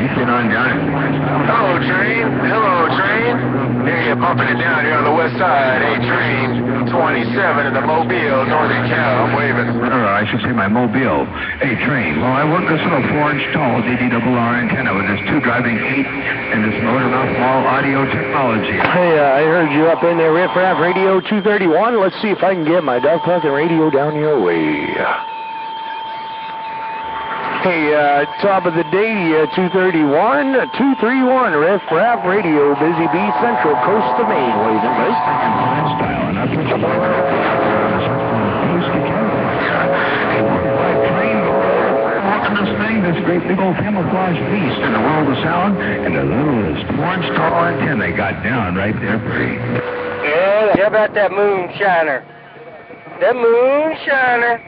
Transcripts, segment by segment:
You've been on down in Hello, train. Hello, train. There you're bumping it down here on the west side. Hey, train. 27 in the Mobile, Northern Cal. I'm waving. Or I should say my Mobile. Hey, train. Well, I work this little 4-inch tall DDRR antenna with this 2 driving 8 and this motor mouth mall audio technology. Hey, I heard you up in there, Riff Raff Radio 231. Let's see if I can get my duck fucking radio down your way. Hey, top of the day, 231, 231, Riff Raff Radio, Busybee, Central Coast of Maine, waving, right? Style, and I put you this thing, this great big old camouflage beast in the world of sound, and the littlest 4-inch tall antenna they got down right there pretty. Yeah, how about that moonshiner? That moonshiner.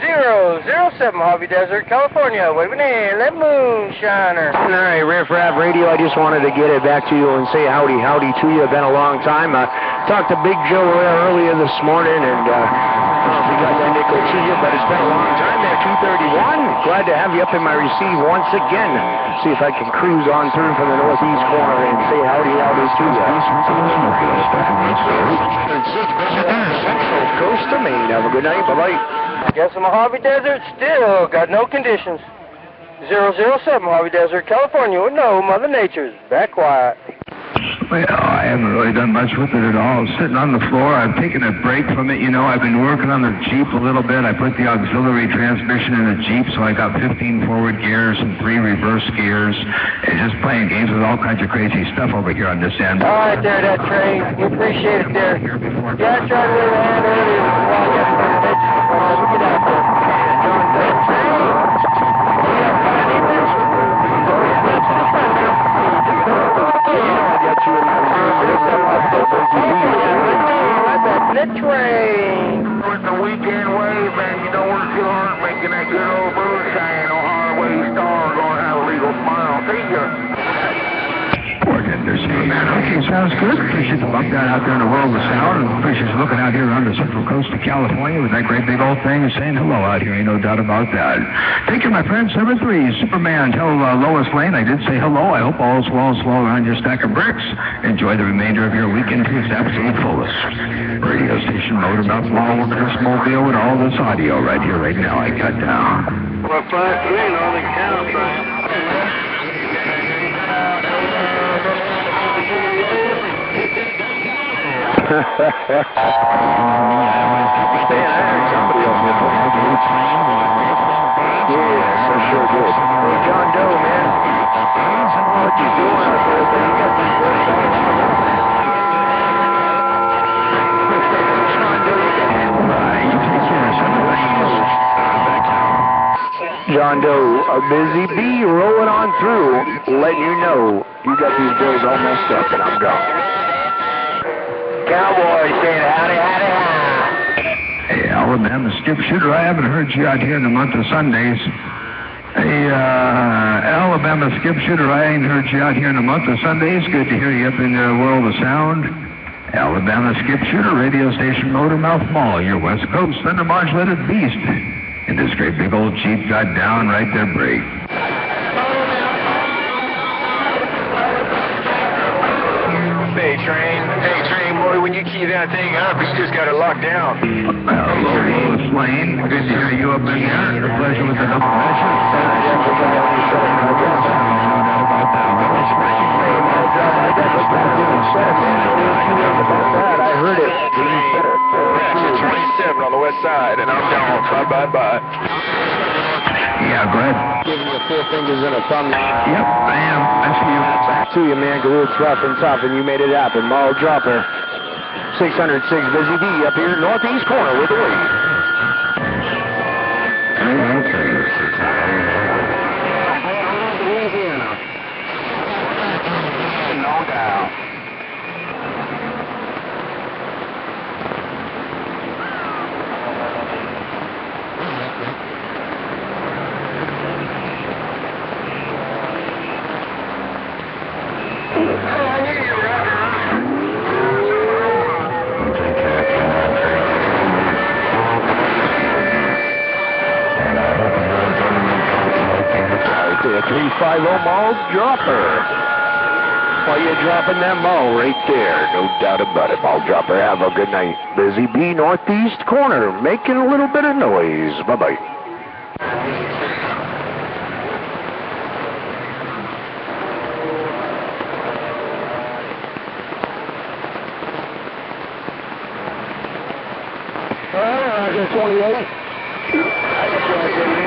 007 Mohave Desert, California, waving in, that moonshiner. All right, Riff Raff Radio, I just wanted to get it back to you and say howdy to you. It's been a long time. Talked to Big Joe earlier this morning, and I don't know if he got that nickel to you, but it's been a long time there, 231. Glad to have you up in my receive once again. See if I can cruise on through from the northeast corner and say howdy to you. Central Coast of Maine. Have a good night. Bye-bye. Guess the Mohave Desert still got no conditions. 007 Mohave Desert, California, with no Mother Nature's. Back quiet. Well, I haven't really done much with it at all. Sitting on the floor, I've taken a break from it. You know, I've been working on the Jeep a little bit. I put the auxiliary transmission in the Jeep, so I got 15 forward gears and 3 reverse gears. And just playing games with all kinds of crazy stuff over here on this end. All right there, that train. We appreciate it there. Yeah, I tried to wave a hand earlier. Well, yes, but let me get out there. That train. Yeah, fine evenings. The train. With the weekend wave, man, you don't work too hard making that good old moonshine on Highway Star. Gonna have a legal smile. See ya. Working this year, man. Okay, sounds good. Appreciate the bump down out there in the world of sound. And appreciate you looking out here around the central coast of California with that great big old thing and saying hello out here. Ain't no doubt about that. Take care, my friend. 7-3, Superman. Tell Lois Lane I did say hello. I hope all's well around your stack of bricks. Enjoy the remainder of your weekend to its absolute fullest. Radio station, motor mouth mall, this mobile with all this audio right here, right now. I got down. Well, 5-3, Northern Cal, Yeah, for sure did. Hey, John Doe, man. What you doing out there, man? You got this good stuff. John Doe, a Busybee rolling on through, letting you know you got these boys all messed up and I'm gone. Cowboys saying howdy. Hey, Alabama skip shooter, I haven't heard you out here in the month of Sundays. Hey, Alabama skip shooter, I ain't heard you out here in the month of Sundays. Good to hear you up in the world of sound. Alabama skip shooter, radio station Motor Mouth Mall, your West Coast thunder modulated beast. And this great big old Jeep got down right there, break. Hey, train, boy, when you key that thing up, you just got it locked down. Hello, Lois Lane. Good to hear you up in there. It's a pleasure with the double measure. I heard it. Ratchet 27 on the west side, and I'm down. Bye. Yeah, go ahead. Giving you 4 fingers and a thumb. Yep, I am. I see you. Back to you, man. Go rough and tough, and you made it happen. Mall dropper. 606 Busybee up here, northeast corner with the wave. No doubt. a 350 mall dropper. Well, you're dropping that mall right there, no doubt about it. Mall dropper, have a good night. Busybee northeast corner, making a little bit of noise. Bye-bye. All right, 28.